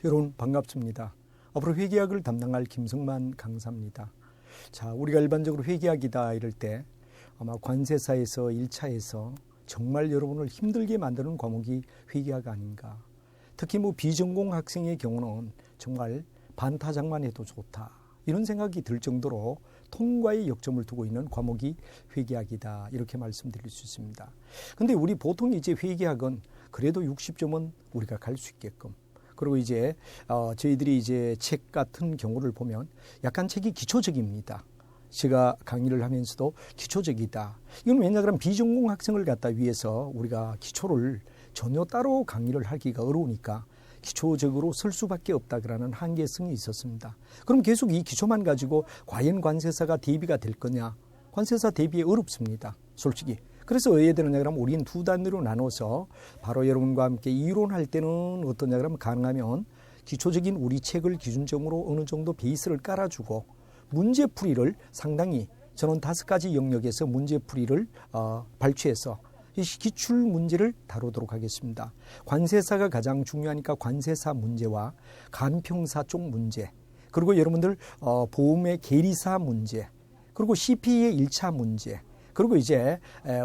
여러분 반갑습니다. 앞으로 회계학을 담당할 김성만 강사입니다. 자, 우리가 일반적으로 회계학이다 이럴 때 아마 관세사에서 1차에서 정말 여러분을 힘들게 만드는 과목이 회계학 아닌가. 특히 비전공 학생의 경우는 정말 반타작만 해도 좋다. 이런 생각이 들 정도로 통과의 역점을 두고 있는 과목이 회계학이다. 이렇게 말씀드릴 수 있습니다. 근데 우리 보통 이제 회계학은 그래도 60점은 우리가 갈 수 있게끔. 그리고 이제 저희들이 이제 책 같은 경우를 보면 약간 책이 기초적입니다. 제가 강의를 하면서도 기초적이다. 이건 왜냐 그러면 비전공 학생을 갖다 위해서 우리가 기초를 전혀 따로 강의를 하기가 어려우니까 기초적으로 쓸 수밖에 없다 그러는 한계성이 있었습니다. 그럼 계속 이 기초만 가지고 과연 관세사가 대비가 될 거냐? 관세사 대비 어렵습니다. 솔직히. 그래서 왜 해야 되느냐 그러면 우리는 두 단위로 나눠서 바로 여러분과 함께 이론할 때는 어떠냐 그러면 가능하면 기초적인 우리 책을 기준점으로 어느 정도 베이스를 깔아주고 문제풀이를 상당히 저는 5가지 영역에서 문제풀이를 발췌해서 이 기출 문제를 다루도록 하겠습니다. 관세사가 가장 중요하니까 관세사 문제와 간평사 쪽 문제, 그리고 여러분들 보험의 계리사 문제, 그리고 CP의 1차 문제, 그리고 이제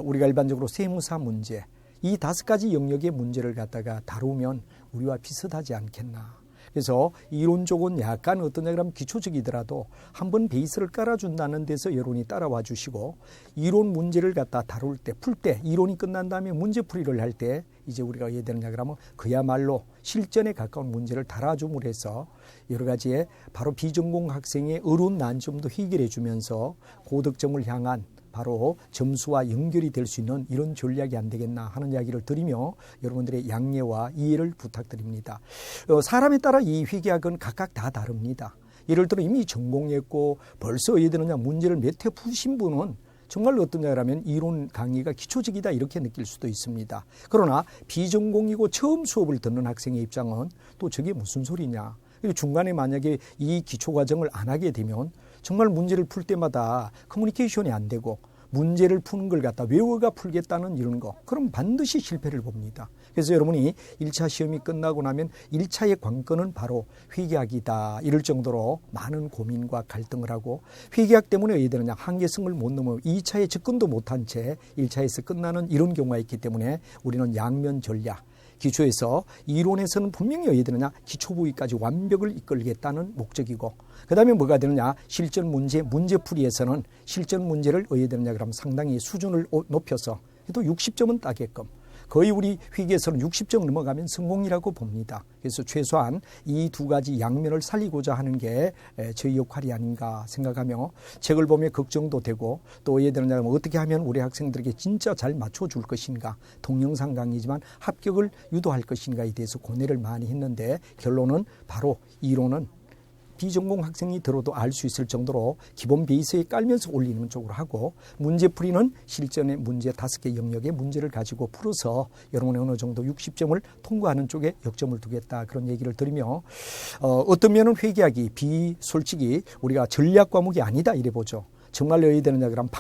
우리가 일반적으로 세무사 문제, 이 5가지 영역의 문제를 갖다가 다루면 우리와 비슷하지 않겠나. 그래서 이론 쪽은 약간 어떠냐 그러면 기초적이더라도 한번 베이스를 깔아준다는 데서 여러분이 따라와 주시고 이론 문제를 갖다 다룰 때, 풀 때, 이론이 끝난 다음에 문제풀이를 할 때 이제 우리가 어떻게 되느냐 그러면 그야말로 실전에 가까운 문제를 달아줌으로 해서 여러 가지의 바로 비전공 학생의 어려운 난점도 해결해 주면서 고득점을 향한 바로 점수와 연결이 될 수 있는 이런 전략이 안 되겠나 하는 이야기를 드리며 여러분들의 양해와 이해를 부탁드립니다. 사람에 따라 이 회계학은 각각 다 다릅니다. 예를 들어 이미 전공했고 벌써 어떻게 되느냐 문제를 몇 회 푸신 분은 정말 어떠냐라면 이론 강의가 기초적이다 이렇게 느낄 수도 있습니다. 그러나 비전공이고 처음 수업을 듣는 학생의 입장은 또 저게 무슨 소리냐. 그리고 중간에 만약에 이 기초 과정을 안 하게 되면 정말 문제를 풀 때마다 커뮤니케이션이 안 되고 문제를 푸는 걸 갖다 외워가 풀겠다는 이런 거. 그럼 반드시 실패를 봅니다. 그래서 여러분이 1차 시험이 끝나고 나면 1차의 관건은 바로 회계학이다. 이럴 정도로 많은 고민과 갈등을 하고 회계학 때문에 왜 되느냐. 한계성을 못 넘어 2차에 접근도 못한 채 1차에서 끝나는 이런 경우가 있기 때문에 우리는 양면 전략. 기초에서 이론에서는 분명히 어떻게 되느냐 기초 부위까지 완벽을 이끌겠다는 목적이고 그 다음에 뭐가 되느냐 실전 문제, 문제풀이에서는 실전 문제를 어떻게 되느냐 그러면 상당히 수준을 높여서 또 60점은 따게끔 거의 우리 회계에서는 60점 넘어가면 성공이라고 봅니다. 그래서 최소한 이 2가지 양면을 살리고자 하는 게 저희 역할이 아닌가 생각하며 책을 보면 걱정도 되고 또 예를 들면 어떻게 하면 우리 학생들에게 진짜 잘 맞춰줄 것인가 동영상 강의지만 합격을 유도할 것인가에 대해서 고뇌를 많이 했는데 결론은 바로 이론은 비전공 학생이 들어도 알 수 있을 정도로 기본 베이스에 깔면서 올리는 쪽으로 하고 문제풀이는 실전의 문제 5개 영역의 문제를 가지고 풀어서 여러분의 어느 정도 60점을 통과하는 쪽에 역점을 두겠다 그런 얘기를 드리며 어떤 면은 회계학이 솔직히 우리가 전략 과목이 아니다 이래 보죠. 정말 여야 되느냐 그러면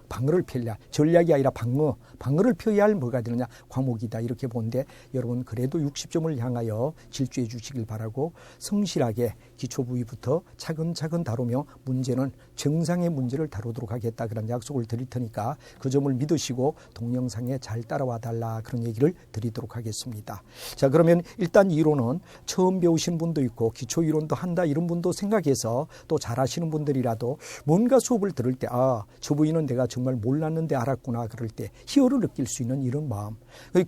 방어를 펴야 전략이 아니라 방어를 펴야 할 뭐가 되느냐 과목이다 이렇게 보는데 여러분 그래도 60점을 향하여 질주해 주시길 바라고 성실하게 기초 부위부터 차근차근 다루며 문제는 정상의 문제를 다루도록 하겠다 그런 약속을 드릴 테니까 그 점을 믿으시고 동영상에 잘 따라와 달라 그런 얘기를 드리도록 하겠습니다. 자 그러면 일단 이론은 처음 배우신 분도 있고 기초 이론도 한다 이런 분도 생각해서 또 잘하시는 분들이라도 뭔가 수업을 들을 때 저 부위는 내가 정말 몰랐는데 알았구나 그럴 때 희열을 느낄 수 있는 이런 마음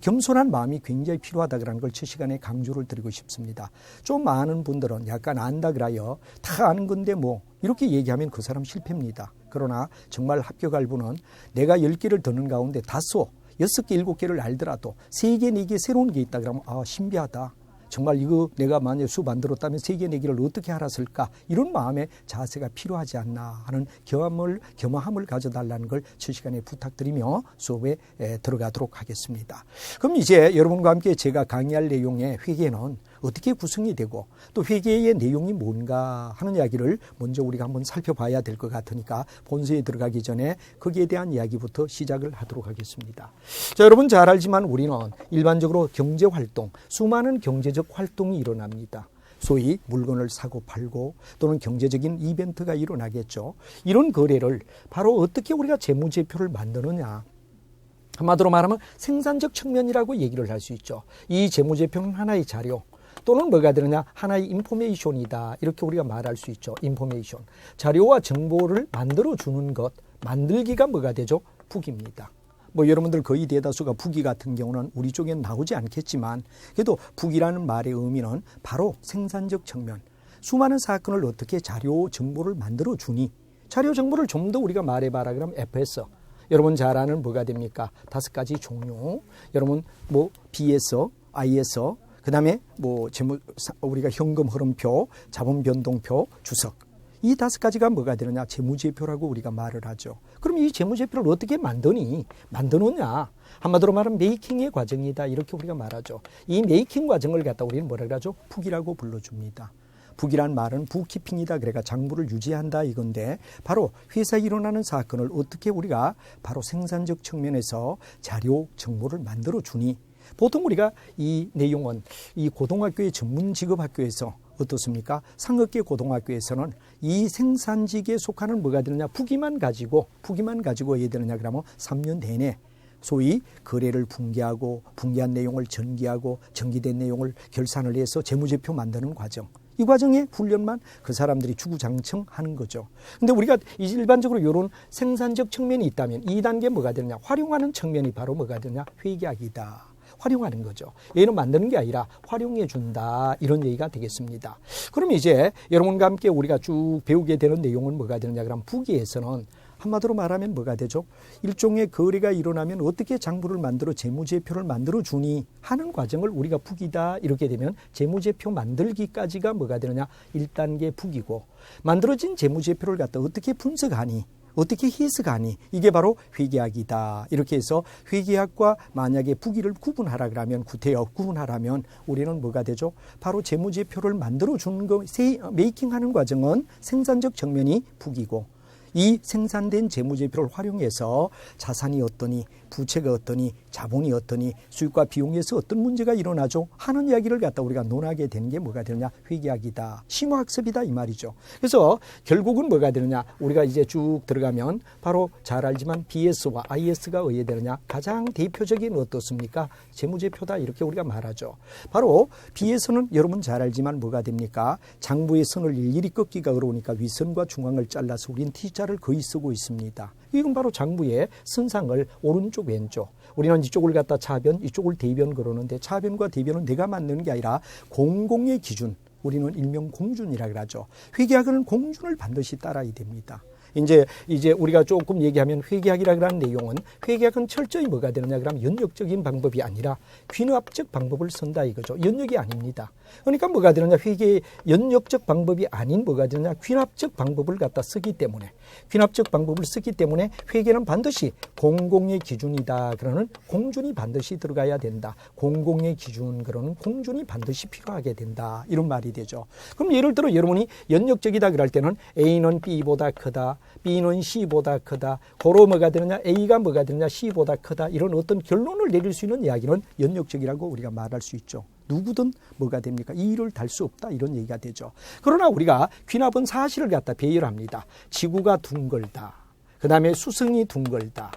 겸손한 마음이 굉장히 필요하다는 걸 첫 시간에 강조를 드리고 싶습니다. 좀 아는 분들은 약간 안다 그래요. 다 아는 건데 이렇게 얘기하면 그 사람 실패입니다. 그러나 정말 합격할 분은 내가 10개를 듣는 가운데 5, 6개, 7개를 알더라도 3개, 4개 새로운 게 있다 그러면 신비하다. 정말 이거 내가 만약에 수업 안 들었다면 3개, 4개를 어떻게 알았을까 이런 마음의 자세가 필요하지 않나 하는 겸허함을 가져달라는 걸 첫 시간에 부탁드리며 수업에 들어가도록 하겠습니다. 그럼 이제 여러분과 함께 제가 강의할 내용의 회계는 어떻게 구성이 되고 또 회계의 내용이 뭔가 하는 이야기를 먼저 우리가 한번 살펴봐야 될 것 같으니까 본서에 들어가기 전에 거기에 대한 이야기부터 시작을 하도록 하겠습니다. 자, 여러분 잘 알지만 우리는 일반적으로 경제활동, 수많은 경제적 활동이 일어납니다. 소위 물건을 사고 팔고 또는 경제적인 이벤트가 일어나겠죠. 이런 거래를 바로 어떻게 우리가 재무제표를 만드느냐. 한마디로 말하면 생산적 측면이라고 얘기를 할 수 있죠. 이 재무제표는 하나의 자료 또는 뭐가 되느냐 하나의 인포메이션이다. 이렇게 우리가 말할 수 있죠. 인포메이션. 자료와 정보를 만들어주는 것, 만들기가 뭐가 되죠? 북입니다. 뭐 여러분들 거의 대다수가 북이 같은 경우는 우리 쪽엔 나오지 않겠지만 그래도 북이라는 말의 의미는 바로 생산적 측면. 수많은 사건을 어떻게 자료 정보를 만들어 주니 자료 정보를 좀 더 우리가 말해봐라 그러면 FS. 여러분 잘 아는 뭐가 됩니까? 5가지 종류. 여러분 뭐 BS, IS, 그다음에 뭐 우리가 현금 흐름표, 자본 변동표, 주석. 이 5가지가 뭐가 되느냐? 재무제표라고 우리가 말을 하죠. 그럼 이 재무제표를 어떻게 만드느냐? 한마디로 말하면 메이킹의 과정이다. 이렇게 우리가 말하죠. 이 메이킹 과정을 갖다 우리는 뭐라 그러죠? 북이라고 불러줍니다. 북이란 말은 북키핑이다. 그래가 장부를 유지한다 이건데 바로 회사에 일어나는 사건을 어떻게 우리가 바로 생산적 측면에서 자료, 정보를 만들어주니 보통 우리가 이 내용은 이 고등학교의 전문직업학교에서 어떻습니까? 상업계 고등학교에서는 이 생산직에 속하는 뭐가 되느냐? 북이만 가지고 해야 되느냐? 그러면 3년 내내 소위 거래를 붕괴하고 붕괴한 내용을 전기하고 전기된 내용을 결산을 해서 재무제표 만드는 과정. 이 과정의 훈련만 그 사람들이 주구장창하는 거죠. 근데 우리가 일반적으로 이런 생산적 측면이 있다면 2단계 뭐가 되느냐? 활용하는 측면이 바로 뭐가 되느냐? 회계학이다. 활용하는 거죠. 얘는 만드는 게 아니라 활용해 준다. 이런 얘기가 되겠습니다. 그럼 이제 여러분과 함께 우리가 쭉 배우게 되는 내용은 뭐가 되느냐? 그럼 북위에서는 한마디로 말하면 뭐가 되죠? 일종의 거래가 일어나면 어떻게 장부를 만들어 재무제표를 만들어 주니 하는 과정을 우리가 북이다. 이렇게 되면 재무제표 만들기까지가 뭐가 되느냐? 1단계 북이고 만들어진 재무제표를 갖다 어떻게 분석하니? 어떻게 해석하니? 이게 바로 회계학이다. 이렇게 해서 회계학과 만약에 북이를 구분하라 그러면 구태여 구분하라면 우리는 뭐가 되죠? 바로 재무제표를 만들어주는 거 메이킹하는 과정은 생산적 측면이 북이고 이 생산된 재무제표를 활용해서 자산이 어떠니 부채가 어떠니 자본이 어떠니 수익과 비용에서 어떤 문제가 일어나죠 하는 이야기를 갖다 우리가 논하게 되는 게 뭐가 되느냐 회계학이다. 심화학습이다 이 말이죠. 그래서 결국은 뭐가 되느냐 우리가 이제 쭉 들어가면 바로 잘 알지만 BS와 IS가 의해야 되느냐 가장 대표적인 어떻습니까? 재무제표다 이렇게 우리가 말하죠. 바로 BS는 여러분 잘 알지만 뭐가 됩니까? 장부의 선을 일일이 꺾기가 어려우니까 윗선과 중앙을 잘라서 우린 T자를 거의 쓰고 있습니다. 이건 바로 장부의 선상을 오른쪽 왼쪽 우리는 이쪽을 갖다 차변 이쪽을 대변 그러는데 차변과 대변은 내가 만드는 게 아니라 공공의 기준 우리는 일명 공준이라 그러죠. 회계학은 공준을 반드시 따라야 됩니다. 이제 우리가 조금 얘기하면 회계학이라는 내용은 회계학은 철저히 뭐가 되느냐 그러면 연역적인 방법이 아니라 귀납적 방법을 쓴다 이거죠. 연역이 아닙니다. 그러니까 뭐가 되느냐 회계 연역적 방법이 아닌 뭐가 되느냐 귀납적 방법을 갖다 쓰기 때문에 귀납적 방법을 쓰기 때문에 회계는 반드시 공공의 기준이다. 그러는 공준이 반드시 들어가야 된다. 공공의 기준 그러는 공준이 반드시 필요하게 된다. 이런 말이 되죠. 그럼 예를 들어 여러분이 연역적이다 그럴 때는 A는 B보다 크다. B는 C보다 크다. 고로 뭐가 되느냐 A가 뭐가 되느냐 C보다 크다. 이런 어떤 결론을 내릴 수 있는 이야기는 연역적이라고 우리가 말할 수 있죠. 누구든 뭐가 됩니까? 이의를 달 수 없다 이런 얘기가 되죠. 그러나 우리가 귀납은 사실을 갖다 배열합니다. 지구가 둥글다. 그 다음에 수성이 둥글다.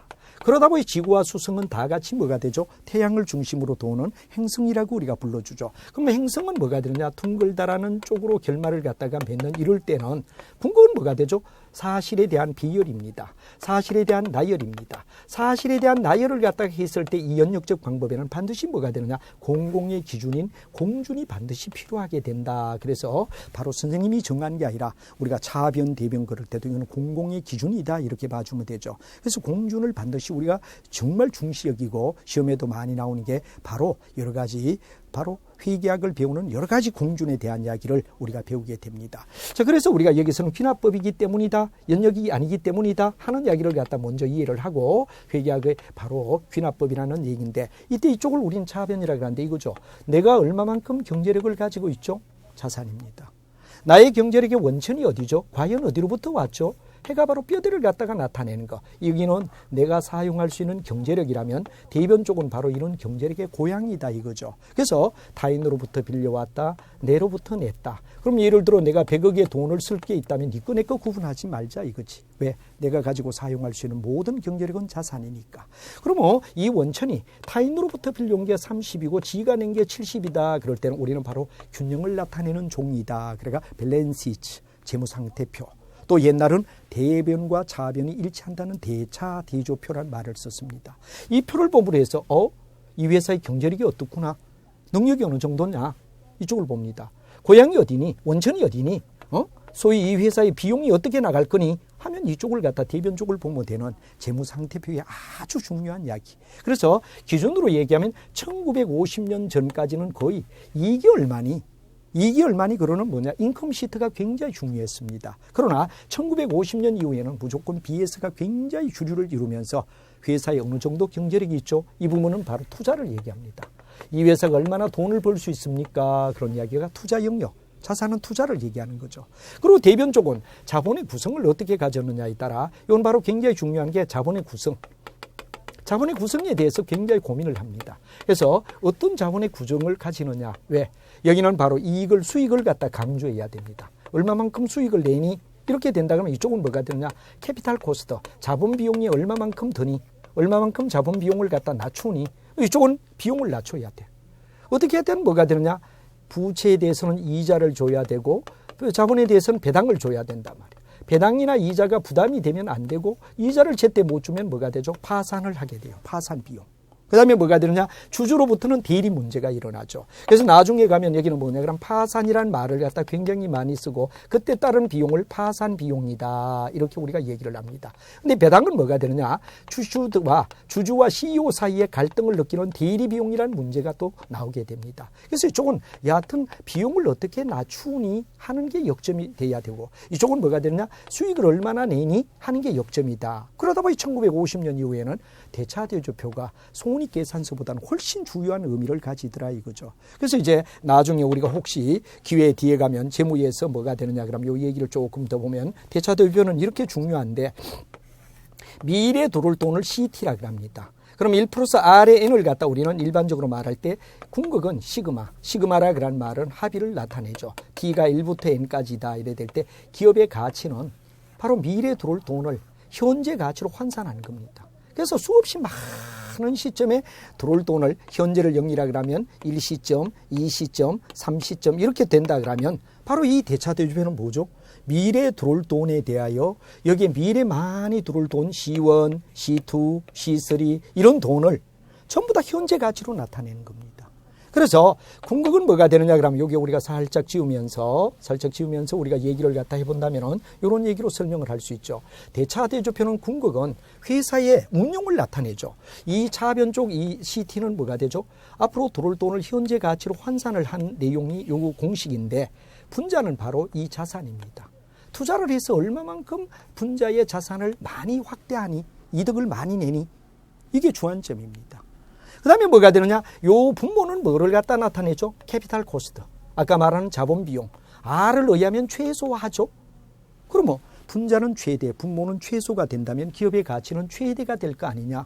그러다 보니 지구와 수성은 다 같이 뭐가 되죠? 태양을 중심으로 도는 행성이라고 우리가 불러주죠. 그러면 행성은 뭐가 되느냐? 둥글다라는 쪽으로 결말을 갖다가 맺는 이럴 때는 궁극은 뭐가 되죠? 사실에 대한 비열입니다. 사실에 대한 나열입니다. 사실에 대한 나열을 갖다가 했을 때 이 연역적 방법에는 반드시 뭐가 되느냐? 공공의 기준인 공준이 반드시 필요하게 된다. 그래서 바로 선생님이 정한 게 아니라 우리가 차변, 대변 그럴 때도 이거는 공공의 기준이다. 이렇게 봐주면 되죠. 그래서 공준을 반드시 우리가 정말 중시 여기고 시험에도 많이 나오는 게 바로 여러 가지 바로 회계학을 배우는 여러 가지 공준에 대한 이야기를 우리가 배우게 됩니다. 자, 그래서 우리가 여기서는 귀납법이기 때문이다, 연역이 아니기 때문이다 하는 이야기를 갖다 먼저 이해를 하고 회계학의 바로 귀납법이라는 얘기인데, 이때 이쪽을 우리는 차변이라고 하는데 이거죠. 내가 얼마만큼 경제력을 가지고 있죠? 자산입니다. 나의 경제력의 원천이 어디죠? 과연 어디로부터 왔죠? 해가 바로 뼈대를 갖다가 나타내는 거. 여기는 내가 사용할 수 있는 경제력이라면 대변 쪽은 바로 이런 경제력의 고향이다 이거죠. 그래서 타인으로부터 빌려왔다, 내로부터 냈다. 그럼 예를 들어 내가 100억의 돈을 쓸 게 있다면 네 거 내 거 구분하지 말자 이거지. 왜? 내가 가지고 사용할 수 있는 모든 경제력은 자산이니까. 그러면 이 원천이 타인으로부터 빌려온 게 30이고 지가 낸 게 70이다. 그럴 때는 우리는 바로 균형을 나타내는 종이다. 그러니까 밸런시츠, 재무상태표. 또 옛날은 대변과 차변이 일치한다는 대차대조표란 말을 썼습니다. 이 표를 보므로 해서 이 회사의 경제력이 어떻구나, 능력이 어느 정도냐, 이쪽을 봅니다. 고향이 어디니, 원천이 어디니, 소위 이 회사의 비용이 어떻게 나갈 거니 하면 이쪽을 갖다 대변 쪽을 보면 되는 재무상태표의 아주 중요한 이야기. 그래서 기준으로 얘기하면 1950년 전까지는 거의 이익이 얼마니 그러는 뭐냐, 인컴 시트가 굉장히 중요했습니다. 그러나 1950년 이후에는 무조건 BS가 굉장히 주류를 이루면서 회사에 어느 정도 경제력이 있죠. 이 부분은 바로 투자를 얘기합니다. 이 회사가 얼마나 돈을 벌 수 있습니까? 그런 이야기가 투자 영역, 자산은 투자를 얘기하는 거죠. 그리고 대변 쪽은 자본의 구성을 어떻게 가졌느냐에 따라, 이건 바로 굉장히 중요한 게 자본의 구성. 자본의 구성에 대해서 굉장히 고민을 합니다. 그래서 어떤 자본의 구성을 가지느냐. 왜? 여기는 바로 이익을, 수익을 갖다 강조해야 됩니다. 얼마만큼 수익을 내니? 이렇게 된다 그러면 이쪽은 뭐가 되느냐? 캐피탈 코스트, 자본 비용이 얼마만큼 드니? 얼마만큼 자본 비용을 갖다 낮추니? 이쪽은 비용을 낮춰야 돼. 어떻게 해야 되면 뭐가 되느냐? 부채에 대해서는 이자를 줘야 되고 자본에 대해서는 배당을 줘야 된단 말이에요. 배당이나 이자가 부담이 되면 안 되고, 이자를 제때 못 주면 뭐가 되죠? 파산을 하게 돼요. 파산 비용. 그 다음에 뭐가 되느냐? 주주로부터는 대리 문제가 일어나죠. 그래서 나중에 가면 여기는 뭐냐? 그럼 파산이라는 말을 갖다 굉장히 많이 쓰고, 그때 따른 비용을 파산 비용이다. 이렇게 우리가 얘기를 합니다. 근데 배당은 뭐가 되느냐? 주주와 CEO 사이에 갈등을 느끼는 대리 비용이라는 문제가 또 나오게 됩니다. 그래서 이쪽은 여하튼 비용을 어떻게 낮추니 하는 게 역점이 돼야 되고, 이쪽은 뭐가 되느냐? 수익을 얼마나 내니 하는 게 역점이다. 그러다 보니 1950년 이후에는 대차대조표가 손익계산서보다는 훨씬 중요한 의미를 가지더라 이거죠. 그래서 이제 나중에 우리가 혹시 기회 뒤에 가면 재무에서 뭐가 되느냐 그러면 이 얘기를 조금 더 보면, 대차대조표는 이렇게 중요한데 미래 들어올 돈을 CT라고 합니다. 그럼 1 플러스 R의 N을 갖다 우리는 일반적으로 말할 때 궁극은 시그마라는 말은 합의를 나타내죠. T가 1부터 N까지다 이래 될 때 기업의 가치는 바로 미래 들어올 돈을 현재 가치로 환산하는 겁니다. 그래서 수없이 많은 시점에 들어올 돈을 현재를 영리라 그러면 1시점, 2시점, 3시점 이렇게 된다 그러면 바로 이 대차대조표는 뭐죠? 미래에 들어올 돈에 대하여 여기에 미래 많이 들어올 돈 C1, C2, C3 이런 돈을 전부 다 현재 가치로 나타내는 겁니다. 그래서 궁극은 뭐가 되느냐 그러면 여기 우리가 살짝 지우면서 우리가 얘기를 갖다 해본다면은 이런 얘기로 설명을 할 수 있죠. 대차대조표는 궁극은 회사의 운용을 나타내죠. 이 차변 쪽 이 CT는 뭐가 되죠? 앞으로 들어올 돈을 현재 가치로 환산을 한 내용이 요 공식인데, 분자는 바로 이 자산입니다. 투자를 해서 얼마만큼 분자의 자산을 많이 확대하니, 이득을 많이 내니, 이게 주안점입니다. 그 다음에 뭐가 되느냐? 요 분모는 뭐를 갖다 나타내죠? 캐피탈 코스트. 아까 말하는 자본 비용. R을 의하면 최소화하죠. 그러면 분자는 최대, 분모는 최소가 된다면 기업의 가치는 최대가 될 거 아니냐?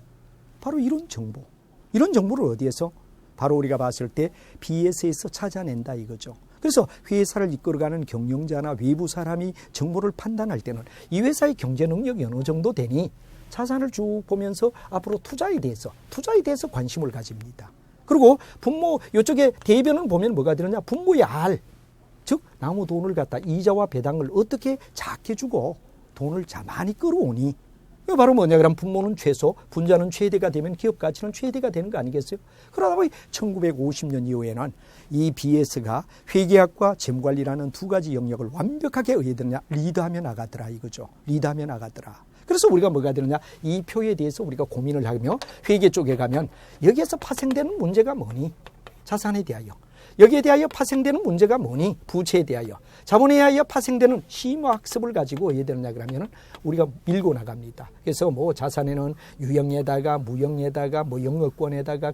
바로 이런 정보. 이런 정보를 어디에서? 바로 우리가 봤을 때 BS에서 찾아낸다 이거죠. 그래서 회사를 이끌어가는 경영자나 외부 사람이 정보를 판단할 때는 이 회사의 경제 능력이 어느 정도 되니 자산을 쭉 보면서 앞으로 투자에 대해서 관심을 가집니다. 그리고 분모 이쪽에 대변은 보면 뭐가 되느냐? 분모의 R, 즉 남은 돈을 갖다 이자와 배당을 어떻게 작게 주고 돈을 많이 끌어오니, 이거 바로 뭐냐 그러면 분모는 최소, 분자는 최대가 되면 기업 가치는 최대가 되는 거 아니겠어요? 그러다 보니 1950년 이후에는 이 BS가 회계학과 재무관리라는 두 가지 영역을 완벽하게 리드하며 나가더라 이거죠. 리드하며 나가더라. 그래서 우리가 뭐가 되느냐? 이 표에 대해서 우리가 고민을 하며 회계 쪽에 가면 여기에서 파생되는 문제가 뭐니? 자산에 대하여. 여기에 대하여 파생되는 문제가 뭐니? 부채에 대하여. 자본에 대하여 파생되는 심화학습을 가지고 어떻게 되느냐 그러면은 우리가 밀고 나갑니다. 그래서 뭐 자산에는 유형에다가 무형에다가 뭐 영업권에다가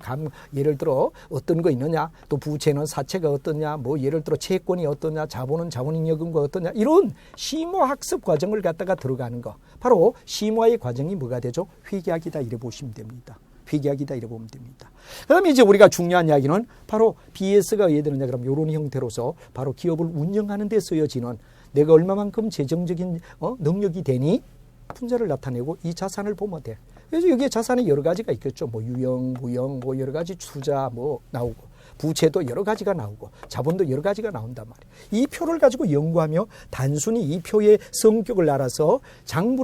예를 들어 어떤 거 있느냐, 또 부채는 사채가 어떠냐, 뭐 예를 들어 채권이 어떠냐, 자본은 자본잉여금과 어떠냐, 이런 심화학습 과정을 갖다가 들어가는 거. 바로 심화의 과정이 뭐가 되죠? 회계학이다 이래 보시면 됩니다. 회계학이다 이래 보면 됩니다. 그 다음에 이제 우리가 중요한 이야기는 바로 BS가 왜 되느냐 그러면 이런 형태로서 바로 기업을 운영하는 데 쓰여지는 내가 얼마만큼 재정적인 능력이 되니 분자를 나타내고 이 자산을 보면 돼. 그래서 여기에 자산이 여러 가지가 있겠죠. 뭐 유형, 무형, 뭐 여러 가지 투자 뭐 나오고 부채도 여러 가지가 나오고 자본도 여러 가지가 나온단 말이에요. 이 표를 가지고 연구하며 단순히 이 표의 성격을 알아서 장부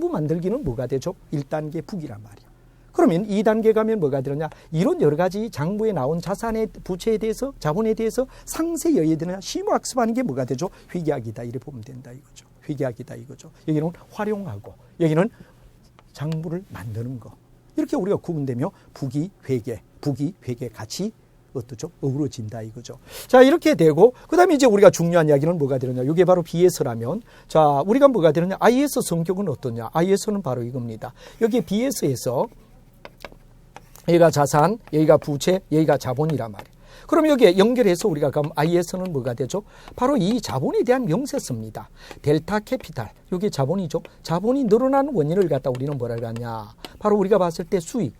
만들기는 뭐가 되죠? 1단계 북이란 말이에요. 그러면 2단계 가면 뭐가 되느냐? 이런 여러 가지 장부에 나온 자산의 부채에 대해서 자본에 대해서 상세히 여야 되느냐? 심화학습하는 게 뭐가 되죠? 회계학이다 이래 보면 된다 이거죠. 회계학이다 이거죠. 여기는 활용하고 여기는 장부를 만드는 거. 이렇게 우리가 구분되며 북이 회계 같이 어떠죠? 어우러진다 이거죠. 자, 이렇게 되고 그다음에 이제 우리가 중요한 이야기는 뭐가 되느냐? 이게 바로 BS라면 자, 우리가 뭐가 되느냐? IS 성격은 어떠냐? IS는 바로 이겁니다. 여기 BS에서 여기가 자산, 여기가 부채, 여기가 자본이란 말이에요. 그럼 여기에 연결해서 우리가 그럼 IS는 뭐가 되죠? 바로 이 자본에 대한 명세서입니다. 델타 캐피탈, 여기 자본이죠. 자본이 늘어나는 원인을 갖다 우리는 뭐라고 하냐? 바로 우리가 봤을 때 수익,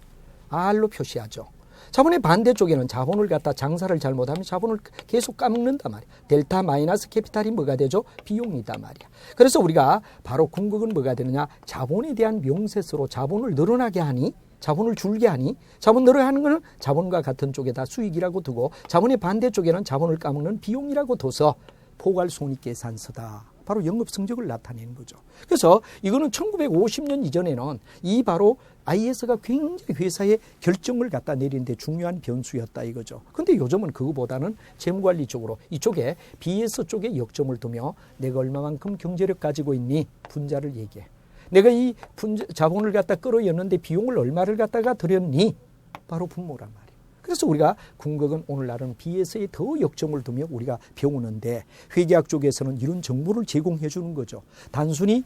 R로 표시하죠. 자본의 반대쪽에는 자본을 갖다 장사를 잘못하면 자본을 계속 까먹는단 말이야. 델타 마이너스 캐피탈이 뭐가 되죠? 비용이단 말이야. 그래서 우리가 바로 궁극은 뭐가 되느냐? 자본에 대한 명세서로 자본을 늘어나게 하니 자본을 줄게 하니 자본 늘어야 하는 것은 자본과 같은 쪽에다 수익이라고 두고 자본의 반대쪽에는 자본을 까먹는 비용이라고 둬서 포괄손익계산서다. 바로 영업성적을 나타내는 거죠. 그래서 이거는 1950년 이전에는 이 바로 IS가 굉장히 회사의 결정을 갖다 내리는데 중요한 변수였다 이거죠. 근데 요즘은 그거보다는 재무관리 쪽으로 이쪽에 BS 쪽에 역점을 두며 내가 얼마만큼 경제력 가지고 있니? 분자를 얘기해. 내가 이 자본을 갖다 끌어였는데 비용을 얼마를 갖다가 들였니? 바로 분모란 말이에요. 그래서 우리가 궁극은 오늘날은 BS에 더 역점을 두며 우리가 배우는데 회계학 쪽에서는 이런 정보를 제공해 주는 거죠. 단순히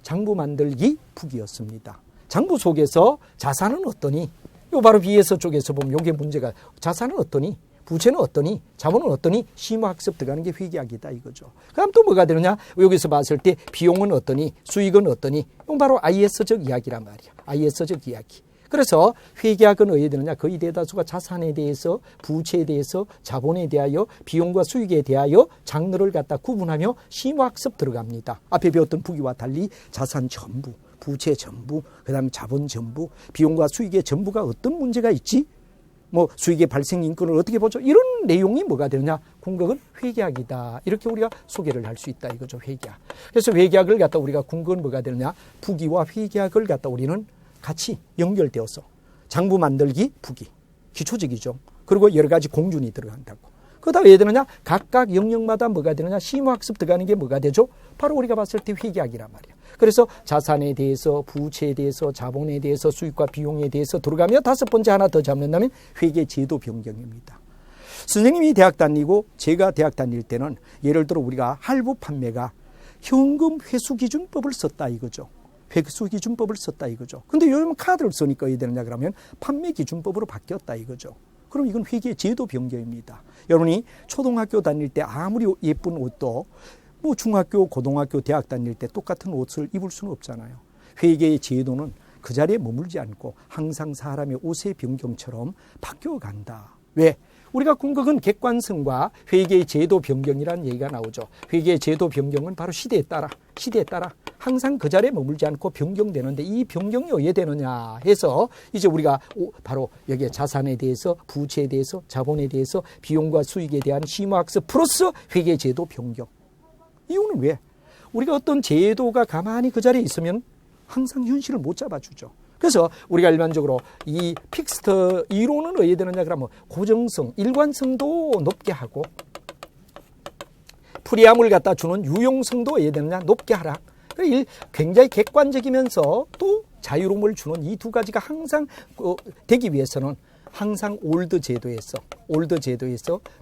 장부 만들기 북이었습니다. 장부 속에서 자산은 어떠니? 요 바로 BS 쪽에서 보면 요게 문제가 자산은 어떠니? 부채는 어떠니? 자본은 어떠니? 심화학습 들어가는 게 회계학이다 이거죠. 그럼 또 뭐가 되느냐? 여기서 봤을 때 비용은 어떠니? 수익은 어떠니? 이건 바로 IS적 이야기란 말이야. IS적 이야기. 그래서 회계학은 어디에 되느냐? 거의 대다수가 자산에 대해서, 부채에 대해서, 자본에 대하여, 비용과 수익에 대하여 장르를 갖다 구분하며 심화학습 들어갑니다. 앞에 배웠던 부기와 달리 자산 전부, 부채 전부, 그 다음에 자본 전부, 비용과 수익의 전부가 어떤 문제가 있지? 뭐 수익의 발생 인권을 어떻게 보죠? 이런 내용이 뭐가 되느냐? 궁극은 회계학이다. 이렇게 우리가 소개를 할 수 있다 이거죠. 회계학. 그래서 회계학을 갖다 우리가 궁극은 뭐가 되느냐? 부기와 회계학을 갖다 우리는 같이 연결되어서 장부 만들기 부기 기초적이죠. 그리고 여러 가지 공준이 들어간다고. 그다음에 왜 되느냐? 각각 영역마다 뭐가 되느냐? 심화학습 들어가는 게 뭐가 되죠? 바로 우리가 봤을 때 회계학이란 말이야. 그래서 자산에 대해서, 부채에 대해서, 자본에 대해서, 수익과 비용에 대해서 들어가며 다섯 번째 하나 더 잡는다면 회계 제도 변경입니다. 선생님이 대학 다니고 제가 대학 다닐 때는 예를 들어 우리가 할부 판매가 현금 회수기준법을 썼다 이거죠. 회수기준법을 썼다 이거죠. 근데 요즘 카드를 쓰니까 어떻게 되느냐 그러면 판매기준법으로 바뀌었다 이거죠. 그럼 이건 회계 제도 변경입니다. 여러분이 초등학교 다닐 때 아무리 예쁜 옷도 뭐 중학교, 고등학교, 대학 다닐 때 똑같은 옷을 입을 수는 없잖아요. 회계의 제도는 그 자리에 머물지 않고 항상 사람의 옷의 변경처럼 바뀌어간다. 왜? 우리가 궁극은 객관성과 회계의 제도 변경이라는 얘기가 나오죠. 회계의 제도 변경은 바로 시대에 따라 항상 그 자리에 머물지 않고 변경되는데 이 변경이 왜 되느냐 해서 이제 우리가 바로 여기에 자산에 대해서, 부채에 대해서, 자본에 대해서, 비용과 수익에 대한 심화학습 플러스 회계의 제도 변경. 이유는 왜? 우리가 어떤 제도가 가만히 그 자리에 있으면 항상 현실을 못 잡아주죠. 그래서 우리가 일반적으로 이 픽스트 이론은 어디에 되느냐 그러면 고정성, 일관성도 높게 하고 프리함을 갖다 주는 유용성도 어디에 되느냐 높게 하라. 굉장히 객관적이면서 또 자유로움을 주는 이 두 가지가 항상 되기 위해서는 항상 올드 제도에서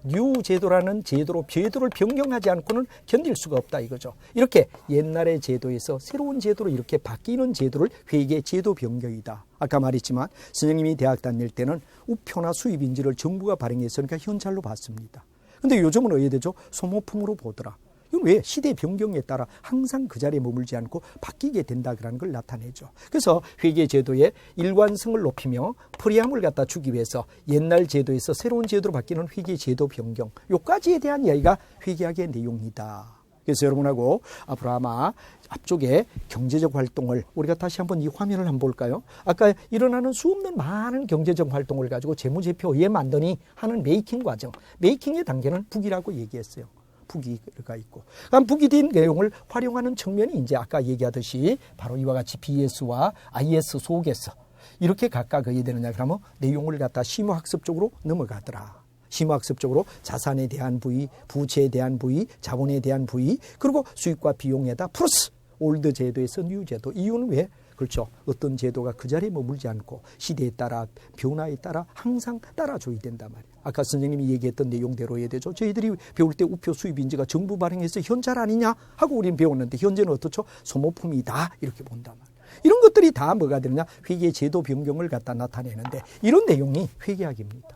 뉴 제도라는 제도로 변경하지 않고는 견딜 수가 없다 이거죠. 이렇게 옛날의 제도에서 새로운 제도로 이렇게 바뀌는 제도를 회계 제도 변경이다. 아까 말했지만 선생님이 대학 다닐 때는 우표나 수입인지를 정부가 발행해서 그러니까 현찰로 받습니다. 근데 요즘은 어떻게 되죠? 소모품으로 보더라. 이건 왜? 시대 변경에 따라 항상 그 자리에 머물지 않고 바뀌게 된다는 걸 나타내죠. 그래서 회계 제도의 일관성을 높이며 프리함을 갖다 주기 위해서 옛날 제도에서 새로운 제도로 바뀌는 회계 제도 변경, 요까지에 대한 이야기가 회계학의 내용이다. 그래서 여러분하고 앞으로 아마 앞쪽에 경제적 활동을 우리가 다시 한번 이 화면을 한번 볼까요? 아까 일어나는 수없는 많은 경제적 활동을 가지고 재무제표에 만드니 하는 메이킹 과정, 메이킹의 단계는 북이라고 얘기했어요. 북이가 있고, 그럼 북이 된 내용을 활용하는 측면이 이제 아까 얘기하듯이 바로 이와 같이 BS와 IS 속에서 이렇게 각각 어떻게 되느냐 그러면 내용을 갖다 심화학습적으로 넘어가더라. 심화학습적으로 자산에 대한 부위, 부채에 대한 부위, 자본에 대한 부위, 그리고 수익과 비용에다 플러스 올드 제도에서 뉴 제도. 이유는 왜? 그렇죠. 어떤 제도가 그 자리에 머물지 않고 시대에 따라 변화에 따라 항상 따라줘야 된단 말이에요. 아까 선생님이 얘기했던 내용대로 해야 되죠. 저희들이 배울 때 우표 수입인지가 정부 발행해서 현찰 아니냐 하고 우리는 배웠는데 현재는 어떻죠? 소모품이다 이렇게 본단 말이에요. 이런 것들이 다 뭐가 되느냐? 회계 제도 변경을 갖다 나타내는데 이런 내용이 회계학입니다.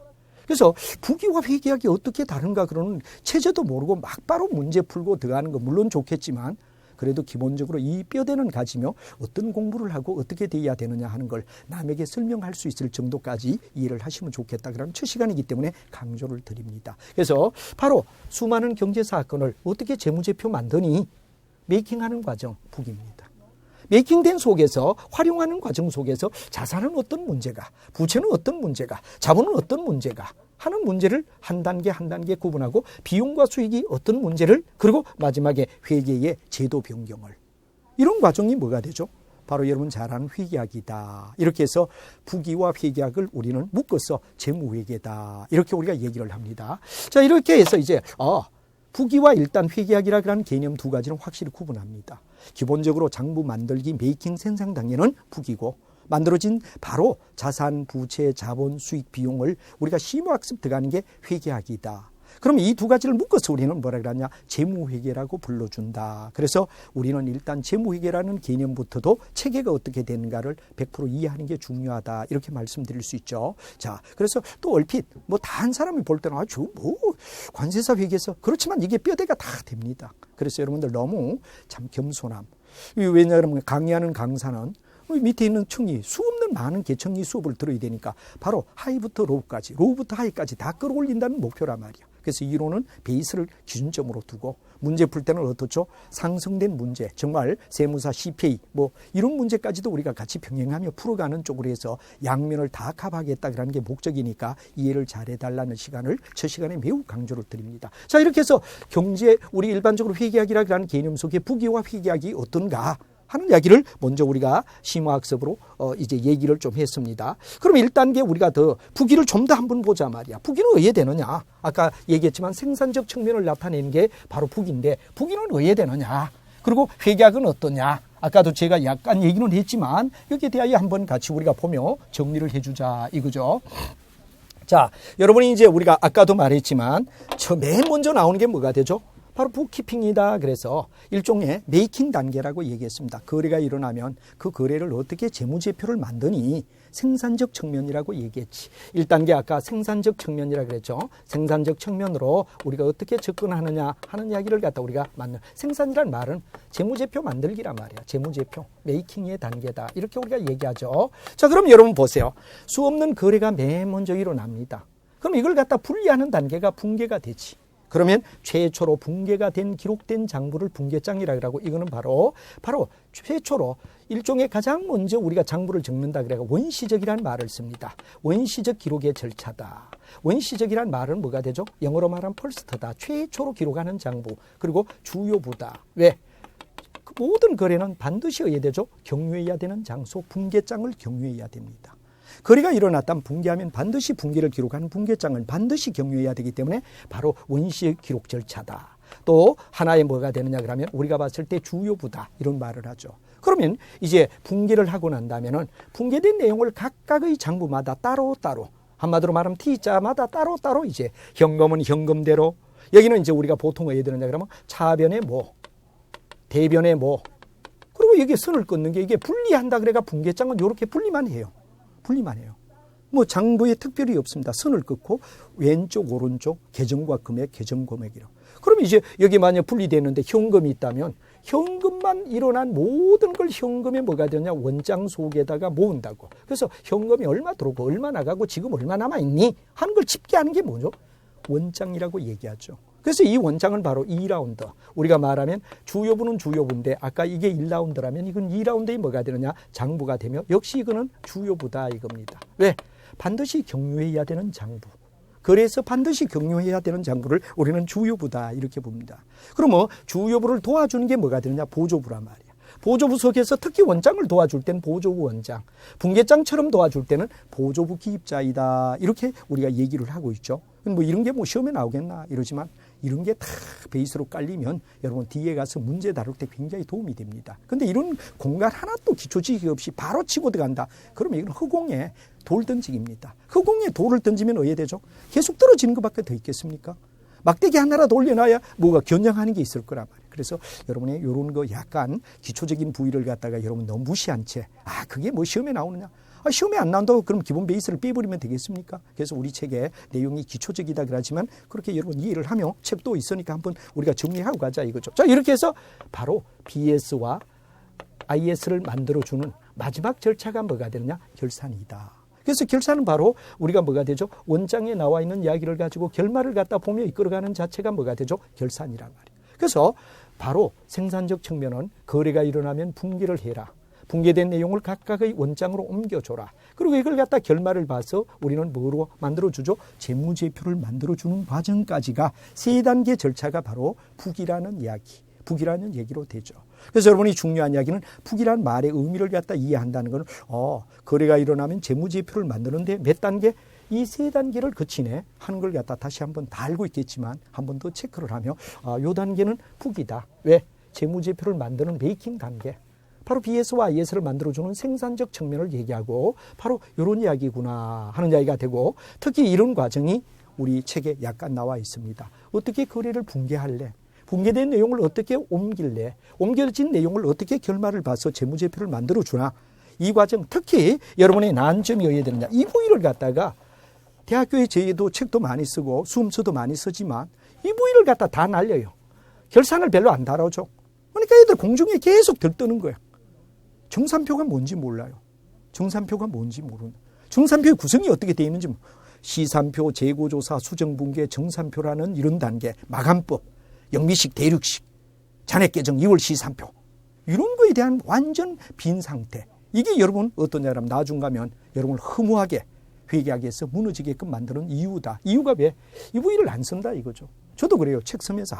그래서 북이와 회계학이 어떻게 다른가 그러는 체제도 모르고 막바로 문제 풀고 들어가는 거 물론 좋겠지만 그래도 기본적으로 이 뼈대는 가지며 어떤 공부를 하고 어떻게 돼야 되느냐 하는 걸 남에게 설명할 수 있을 정도까지 이해를 하시면 좋겠다. 그러면 첫 시간이기 때문에 강조를 드립니다. 그래서 바로 수많은 경제 사건을 어떻게 재무제표 만드니 메이킹하는 과정 북입니다. 메이킹된 속에서 활용하는 과정 속에서 자산은 어떤 문제가, 부채는 어떤 문제가, 자본은 어떤 문제가 하는 문제를 한 단계 한 단계 구분하고 비용과 수익이 어떤 문제를 그리고 마지막에 회계의 제도 변경을 이런 과정이 뭐가 되죠? 바로 여러분 잘 아는 회계학이다. 이렇게 해서 북이와 회계학을 우리는 묶어서 재무회계다. 이렇게 우리가 얘기를 합니다. 자, 이렇게 해서 이제 북이와 일단 회계학이라는 개념 두 가지는 확실히 구분합니다. 기본적으로 장부 만들기, 메이킹, 생산 단계는 북이고 만들어진 바로 자산, 부채, 자본, 수익, 비용을 우리가 심화학습 들어가는 게 회계학이다. 그럼 이 두 가지를 묶어서 우리는 뭐라 그러냐? 재무회계라고 불러준다. 그래서 우리는 일단 재무회계라는 개념부터도 체계가 어떻게 되는가를 100% 이해하는 게 중요하다. 이렇게 말씀드릴 수 있죠. 자, 그래서 또 얼핏 뭐 다 한 사람이 볼 때는 관세사 회계에서 그렇지만 이게 뼈대가 다 됩니다. 그래서 여러분들 너무 참 겸손함. 왜냐하면 강의하는 강사는 밑에 있는 층이 수없는 많은 계층이 수업을 들어야 되니까 바로 하이부터 로우까지, 로우부터 하이까지 다 끌어올린다는 목표란 말이야. 그래서 이론은 베이스를 기준점으로 두고 문제 풀 때는 어떻죠? 상승된 문제, 정말 세무사 CPA 뭐 이런 문제까지도 우리가 같이 병행하며 풀어가는 쪽으로 해서 양면을 다 커버하겠다는 게 목적이니까 이해를 잘해달라는 시간을 첫 시간에 매우 강조를 드립니다. 자, 이렇게 해서 경제, 우리 일반적으로 회계학이라는 개념 속에 북이와 회계학이 어떤가 하는 이야기를 먼저 우리가 심화학습으로 이제 얘기를 좀 했습니다. 그럼 1단계 우리가 더 북이를 좀 더 한번 보자 말이야. 북이는 어디에 되느냐? 아까 얘기했지만 생산적 측면을 나타내는 게 바로 북인데 북이는 어디에 되느냐? 그리고 회계학은 어떠냐? 아까도 제가 약간 얘기는 했지만 여기에 대하여 한번 같이 우리가 보며 정리를 해주자 이거죠. 자, 여러분이 이제 우리가 아까도 말했지만 맨 먼저 나오는 게 뭐가 되죠? 바로 북키핑이다. 그래서 일종의 메이킹 단계라고 얘기했습니다. 거래가 일어나면 그 거래를 어떻게 재무제표를 만드니 생산적 측면이라고 얘기했지. 1단계 아까 생산적 측면이라 그랬죠. 생산적 측면으로 우리가 어떻게 접근하느냐 하는 이야기를 갖다 우리가 만든 생산이란 말은 재무제표 만들기란 말이야. 재무제표 메이킹의 단계다. 이렇게 우리가 얘기하죠. 자, 그럼 여러분 보세요. 수없는 거래가 맨 먼저 일어납니다. 그럼 이걸 갖다 분리하는 단계가 붕괴가 되지. 그러면 최초로 붕괴가 된 기록된 장부를 붕괴장이라고 하고 이거는 바로 최초로 일종의 가장 먼저 우리가 장부를 적는다 그래가 원시적이라는 말을 씁니다. 원시적 기록의 절차다. 원시적이란 말은 뭐가 되죠? 영어로 말하면 퍼스트다. 최초로 기록하는 장부. 그리고 주요부다. 왜? 모든 거래는 반드시 어디에 되죠? 경유해야 되는 장소, 붕괴장을 경유해야 됩니다. 거래가 일어났다면 붕괴하면 반드시 붕괴를 기록하는 붕괴장을 반드시 경유해야 되기 때문에 바로 원시 기록 절차다. 또 하나의 뭐가 되느냐 그러면 우리가 봤을 때 주요부다 이런 말을 하죠. 그러면 이제 붕괴를 하고 난다면은 붕괴된 내용을 각각의 장부마다 따로따로 한마디로 말하면 T자마다 따로따로 이제 현금은 현금대로, 여기는 이제 우리가 보통 어디에 드느냐 그러면 차변의 뭐, 대변의 뭐, 그리고 여기에 선을 끊는 게 이게 분리한다 그래가 분계장은 이렇게 분리만 해요. 분리만 해요. 뭐 장부에 특별히 없습니다. 선을 끊고 왼쪽 오른쪽 계정과 금액 계정 금액이라. 그럼 이제 여기 만약 분리되는데 현금이 있다면 현금만 일어난 모든 걸 현금에 뭐가 되냐 원장 속에다가 모은다고. 그래서 현금이 얼마 들어오고 얼마 나가고 지금 얼마 남아있니 하는 걸 집계하는 게 뭐죠? 원장이라고 얘기하죠. 그래서 이 원장은 바로 2라운드. 우리가 말하면 주요부는 주요부인데 아까 이게 1라운드라면 이건 2라운드에 뭐가 되느냐? 장부가 되며 역시 이거는 주요부다 이겁니다. 왜? 반드시 경유해야 되는 장부. 그래서 반드시 경유해야 되는 장부를 우리는 주요부다 이렇게 봅니다. 그러면 주요부를 도와주는 게 뭐가 되느냐? 보조부란 말이야. 보조부 속에서 특히 원장을 도와줄 때는 보조부 원장, 분계장처럼 도와줄 때는 보조부 기입자이다 이렇게 우리가 얘기를 하고 있죠. 뭐 이런 게 뭐 시험에 나오겠나 이러지만 이런 게 다 베이스로 깔리면 여러분 뒤에 가서 문제 다룰 때 굉장히 도움이 됩니다. 근데 이런 공간 하나도 기초지식이 없이 바로 치고 들어간다. 그러면 이건 허공에 돌 던지기입니다. 허공에 돌을 던지면 어떻게 되죠? 계속 떨어지는 것밖에 더 있겠습니까? 막대기 하나라도 올려놔야 뭐가 겨냥하는 게 있을 거란 말이에요. 그래서 여러분의 이런 거 약간 기초적인 부위를 갖다가 여러분 너무 무시한 채 그게 뭐 시험에 나오느냐? 시험에 안 나온다고 그럼 기본 베이스를 빼버리면 되겠습니까? 그래서 우리 책의 내용이 기초적이다 그러지만 그렇게 여러분 이해를 하며 책도 있으니까 한번 우리가 정리하고 가자 이거죠. 자, 이렇게 해서 바로 BS와 IS를 만들어주는 마지막 절차가 뭐가 되느냐? 결산이다. 그래서 결산은 바로 우리가 뭐가 되죠? 원장에 나와 있는 이야기를 가지고 결말을 갖다 보며 이끌어가는 자체가 뭐가 되죠? 결산이란 말이에요. 그래서 바로 생산적 측면은 거래가 일어나면 분기를 해라. 분계된 내용을 각각의 원장으로 옮겨줘라. 그리고 이걸 갖다 결말을 봐서 우리는 뭐로 만들어주죠? 재무제표를 만들어주는 과정까지가 세 단계 절차가 바로 북이라는 이야기, 북이라는 얘기로 되죠. 그래서 여러분이 중요한 이야기는 북이란 말의 의미를 갖다 이해한다는 것은 거래가 일어나면 재무제표를 만드는데 몇 단계? 이 세 단계를 거치네 하는 걸 갖다 다시 한번 다 알고 있겠지만 한 번 더 체크를 하며 요 단계는 북이다. 왜? 재무제표를 만드는 메이킹 단계. 바로 BS와 IS를 만들어주는 생산적 측면을 얘기하고 바로 이런 이야기구나 하는 이야기가 되고 특히 이런 과정이 우리 책에 약간 나와 있습니다. 어떻게 거래를 분계할래? 분계된 내용을 어떻게 옮길래? 옮겨진 내용을 어떻게 결말을 봐서 재무제표를 만들어주나? 이 과정 특히 여러분의 난점이 어디에 되느냐? 이 부위를 갖다가 대학교에 저희도 책도 많이 쓰고 수험서도 많이 쓰지만 이 부위를 갖다 다 날려요. 결산을 별로 안 다뤄줘. 그러니까 애들 공중에 계속 들뜨는 거야. 정산표가 뭔지 몰라요. 정산표가 뭔지 모르는. 정산표의 구성이 어떻게 되어 있는지 시산표, 재고조사, 수정분계, 정산표라는 이런 단계, 마감법, 영미식, 대륙식, 잔액계정, 2월 시산표 이런 거에 대한 완전 빈 상태. 이게 여러분 어떠냐면 나중 가면 여러분을 허무하게 회개하게 해서 무너지게끔 만드는 이유다. 이유가 왜? 이 부위를 안 쓴다 이거죠. 저도 그래요. 책 쓰면서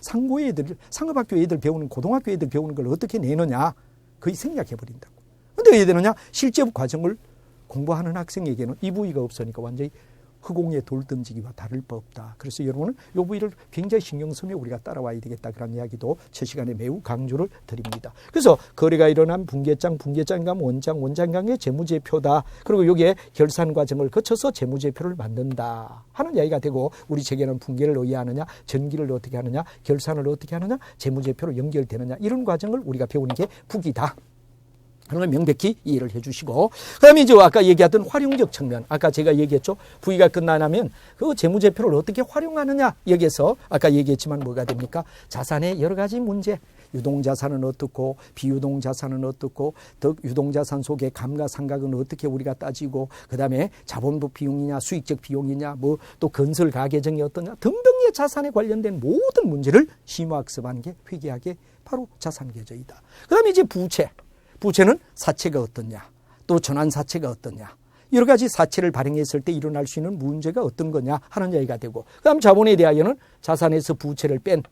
상고 애들, 상업학교 애들 배우는 고등학교 애들 배우는 걸 어떻게 내느냐 거의 생략해버린다고. 근데 왜 되느냐? 실제 과정을 공부하는 학생에게는 이 부위가 없으니까 완전히 허공에 돌 던지기와 다를 바 없다. 그래서 여러분은 이 부위를 굉장히 신경 쓰며 우리가 따라와야 되겠다. 그런 이야기도 제 시간에 매우 강조를 드립니다. 그래서 거래가 일어난 분계장, 분계장감 원장, 원장강의 재무제표다. 그리고 여기에 결산 과정을 거쳐서 재무제표를 만든다 하는 이야기가 되고 우리 책에는 분계를 어떻게 하느냐, 전기를 어떻게 하느냐, 결산을 어떻게 하느냐, 재무제표로 연결되느냐 이런 과정을 우리가 배우는 게 북이다. 하는 걸 명백히 이해를 해주시고 그 다음에 이제 아까 얘기했던 활용적 측면 아까 제가 얘기했죠. 부위가 끝나면 그 재무제표를 어떻게 활용하느냐 여기에서 아까 얘기했지만 뭐가 됩니까? 자산의 여러 가지 문제 유동자산은 어떻고 비유동자산은 어떻고 유동자산 속의 감가상각은 어떻게 우리가 따지고 그 다음에 자본부 비용이냐 수익적 비용이냐 뭐 또 건설 가계정이 어떠냐 등등의 자산에 관련된 모든 문제를 심화학습하는 게 회계학의 바로 자산계정이다. 그 다음에 이제 부채는 사채가 어떠냐, 또 전환사채가 어떠냐, 여러 가지 사채를 발행했을 때 일어날 수 있는 문제가 어떤 거냐 하는 이야기가 되고 그 다음 자본에 대하여는 자산에서 부채를 뺀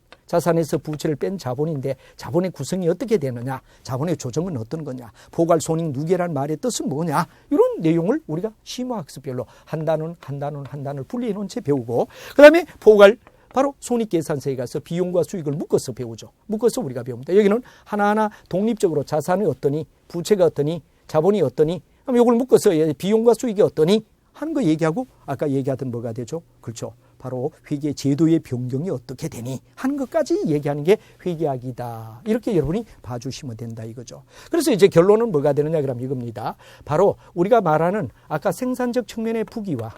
자본인데 자본의 구성이 어떻게 되느냐, 자본의 조정은 어떤 거냐, 포괄손익 누계란 말의 뜻은 뭐냐 이런 내용을 우리가 심화학습별로 한 단원을 분리해 놓은 채 배우고 그 다음에 바로 손익계산서에 가서 비용과 수익을 묶어서 배우죠. 묶어서 우리가 배웁니다. 여기는 하나하나 독립적으로 자산이 어떠니, 부채가 어떠니, 자본이 어떠니, 그럼 이걸 묶어서 비용과 수익이 어떠니 하는 거 얘기하고 아까 얘기하던 뭐가 되죠? 그렇죠. 바로 회계 제도의 변경이 어떻게 되니 하는 것까지 얘기하는 게 회계학이다. 이렇게 여러분이 봐주시면 된다 이거죠. 그래서 이제 결론은 뭐가 되느냐 그럼 이겁니다. 바로 우리가 말하는 아까 생산적 측면의 부기와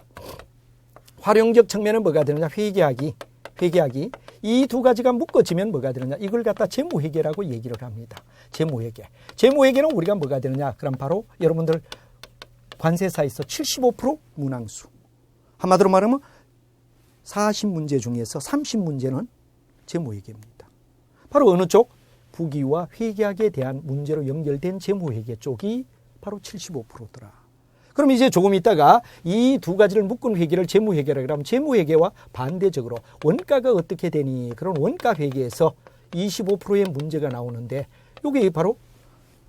활용적 측면은 뭐가 되느냐? 회계학이 이 두 가지가 묶어지면 뭐가 되느냐? 이걸 갖다 재무회계라고 얘기를 합니다. 재무회계. 재무회계는 우리가 뭐가 되느냐? 그럼 바로 여러분들 관세사에서 75% 문항수. 한마디로 말하면 40문제 중에서 30문제는 재무회계입니다. 바로 어느 쪽? 부기와 회계학에 대한 문제로 연결된 재무회계 쪽이 바로 75%더라. 그럼 이제 조금 있다가 이 두 가지를 묶은 회계를 재무회계라고 하면 재무회계와 반대적으로 원가가 어떻게 되니? 그런 원가 회계에서 25%의 문제가 나오는데 이게 바로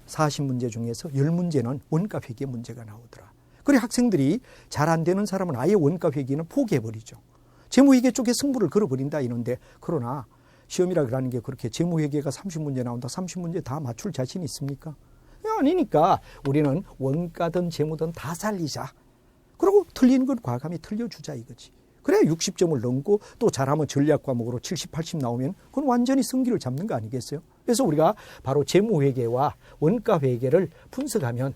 40문제 중에서 10문제는 원가 회계 문제가 나오더라. 그래 학생들이 잘 안 되는 사람은 아예 원가 회계는 포기해버리죠. 재무회계 쪽에 승부를 걸어버린다 이런데 그러나 시험이라 그러는 게 그렇게 재무회계가 30문제 나온다. 30문제 다 맞출 자신 있습니까? 아니니까 우리는 원가든 재무든 다 살리자. 그리고 틀린 건 과감히 틀려주자 이거지. 그래야 60점을 넘고 또 잘하면 전략 과목으로 70, 80 나오면 그건 완전히 승기를 잡는 거 아니겠어요? 그래서 우리가 바로 재무회계와 원가회계를 분석하면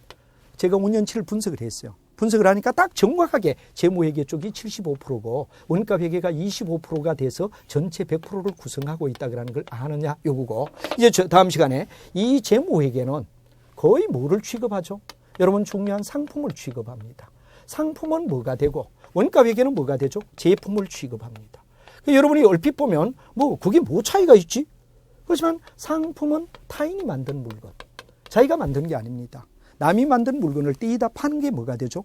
제가 운연치를 분석을 했어요. 분석을 하니까 딱 정확하게 재무회계 쪽이 75%고 원가회계가 25%가 돼서 전체 100%를 구성하고 있다는 걸 아느냐 요거고 이제 다음 시간에 이 재무회계는 거의 뭐를 취급하죠? 여러분 중요한 상품을 취급합니다. 상품은 뭐가 되고 원가회계는 뭐가 되죠? 제품을 취급합니다. 여러분이 얼핏 보면 뭐 그게 뭐 차이가 있지? 그렇지만 상품은 타인이 만든 물건, 자기가 만든 게 아닙니다. 남이 만든 물건을 떼이다 파는 게 뭐가 되죠?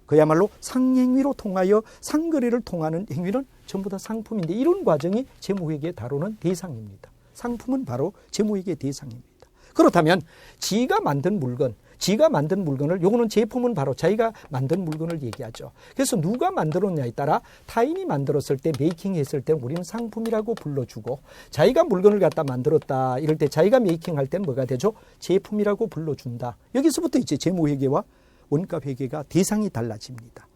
그야말로 상행위로 통하여 상거래를 통하는 행위는 전부 다 상품인데 이런 과정이 재무회계에 다루는 대상입니다. 상품은 바로 재무회계의 대상입니다. 그렇다면 지가 만든 물건을 요거는 제품은 바로 자기가 만든 물건을 얘기하죠. 그래서 누가 만들었냐에 따라 타인이 만들었을 때 메이킹했을 때 우리는 상품이라고 불러주고 자기가 물건을 갖다 만들었다 이럴 때 자기가 메이킹할 때는 뭐가 되죠? 제품이라고 불러준다. 여기서부터 이제 재무회계와 원가회계가 대상이 달라집니다.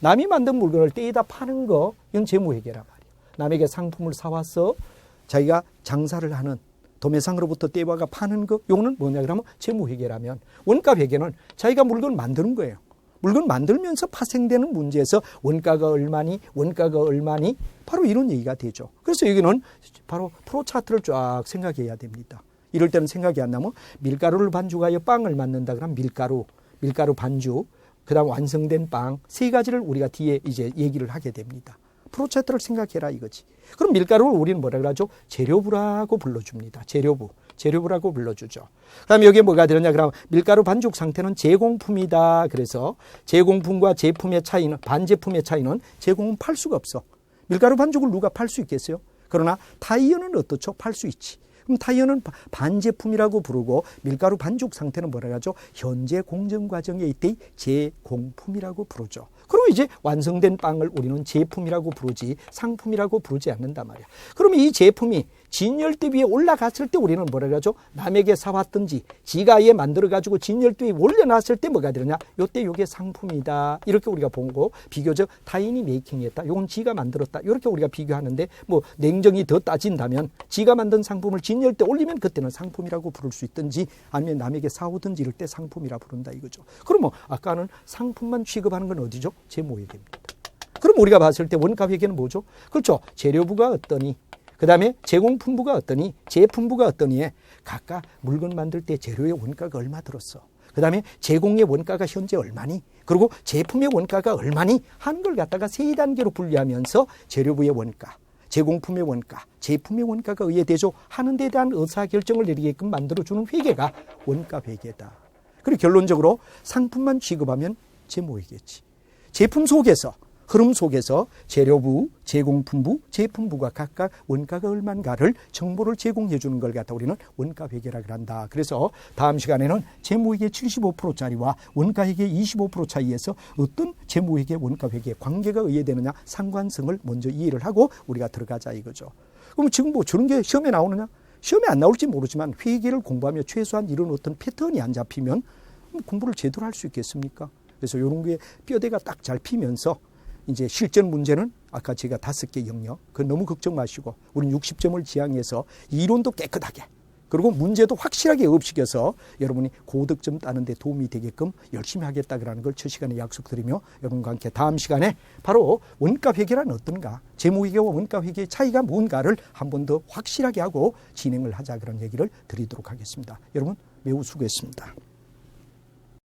남이 만든 물건을 떼이다 파는 거 이건 재무회계란 말이에요. 남에게 상품을 사와서 자기가 장사를 하는 도매상으로부터 떼와가 파는 거 요거는 뭐냐 그러면 재무회계라면 원가회계는 자기가 물건을 만드는 거예요. 물건 만들면서 파생되는 문제에서 원가가 얼마니 바로 이런 얘기가 되죠. 그래서 여기는 바로 프로차트를 쫙 생각해야 됩니다. 이럴 때는 생각이 안 나면 밀가루를 반죽하여 빵을 만든다 그러면 밀가루 반죽 그다음 완성된 빵 세 가지를 우리가 뒤에 이제 얘기를 하게 됩니다. 프로차트를 생각해라 이거지. 그럼 밀가루를 우리는 뭐라 그러죠? 재료부라고 불러줍니다. 재료부라고 불러주죠. 그다음에 여기에 뭐가 들었냐 그러면 밀가루 반죽 상태는 제공품이다. 그래서 제공품과 제품의 차이는 반제품의 차이는 제공은 팔 수가 없어. 밀가루 반죽을 누가 팔 수 있겠어요? 그러나 타이어는 어떻죠? 팔 수 있지. 그럼 타이어는 반제품이라고 부르고 밀가루 반죽 상태는 뭐라 하죠? 현재 공정 과정에 있대 제공품이라고 부르죠. 그럼 이제 완성된 빵을 우리는 제품이라고 부르지 상품이라고 부르지 않는단 말이야. 그러면 이 제품이 진열대 위에 올라갔을 때 우리는 뭐라 그러죠? 남에게 사왔든지 지가 아예 만들어가지고 진열대 위에 올려놨을 때 뭐가 되느냐? 요때 요게 상품이다. 이렇게 우리가 보고 비교적 타인이 메이킹했다. 요건 지가 만들었다. 이렇게 우리가 비교하는데 뭐 냉정히 더 따진다면 지가 만든 상품을 진열대 올리면 그때는 상품이라고 부를 수 있든지 아니면 남에게 사오든지 이럴 때 상품이라 부른다 이거죠. 그러면 아까는 상품만 취급하는 건 어디죠? 재무회계입니다. 그럼 우리가 봤을 때 원가회계는 뭐죠? 그렇죠. 재료부가 어떠니? 그 다음에 제공품부가 어떠니? 제품부가 어떠니? 각각 물건 만들 때 재료의 원가가 얼마 들었어? 그 다음에 제공의 원가가 현재 얼마니? 그리고 제품의 원가가 얼마니? 하는 걸 갖다가 세 단계로 분리하면서 재료부의 원가, 제공품의 원가, 제품의 원가가 의해되죠 하는 데 대한 의사결정을 내리게끔 만들어주는 회계가 원가회계다. 그리고 결론적으로 상품만 취급하면 재무회계지. 제품 속에서 흐름 속에서 재료부, 제공품부, 제품부가 각각 원가가 얼마인가를 정보를 제공해 주는 걸 갖다 우리는 원가회계라고 한다. 그래서 다음 시간에는 재무회계 75%짜리와 원가회계 25% 차이에서 어떤 재무회계, 원가회계 관계가 의해되느냐 상관성을 먼저 이해를 하고 우리가 들어가자 이거죠. 그럼 지금 뭐 저런 게 시험에 나오느냐? 시험에 안 나올지 모르지만 회계를 공부하며 최소한 이런 어떤 패턴이 안 잡히면 공부를 제대로 할 수 있겠습니까? 그래서 이런 게 뼈대가 딱 잘 피면서 이제 실전 문제는 아까 제가 5개 영역, 그 너무 걱정 마시고 우리는 60점을 지향해서 이론도 깨끗하게 그리고 문제도 확실하게 업시켜서 여러분이 고득점 따는 데 도움이 되게끔 열심히 하겠다는 걸 첫 시간에 약속드리며 여러분과 함께 다음 시간에 바로 원가 회계란 어떤가, 재무회계와 원가 회계의 차이가 뭔가를 한 번 더 확실하게 하고 진행을 하자 그런 얘기를 드리도록 하겠습니다. 여러분 매우 수고했습니다.